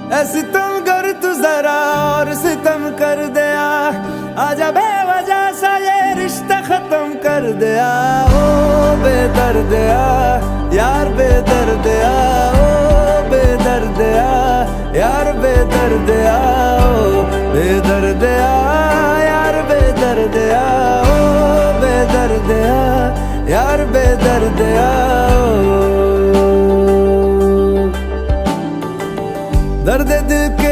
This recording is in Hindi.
ऐ सितम कर तू जरा और सितम कर दिया, आजा बेवजह सा ये रिश्ता खत्म कर दिया। ओ बेदर्दिया यार बेदर्दिया, ओ बेदर्दिया यार बेदर्दिया, ओ बेदर्दिया यार बेदर्दिया, ओ बेदर्दिया यार बेदर्दिया। दर्द दिल के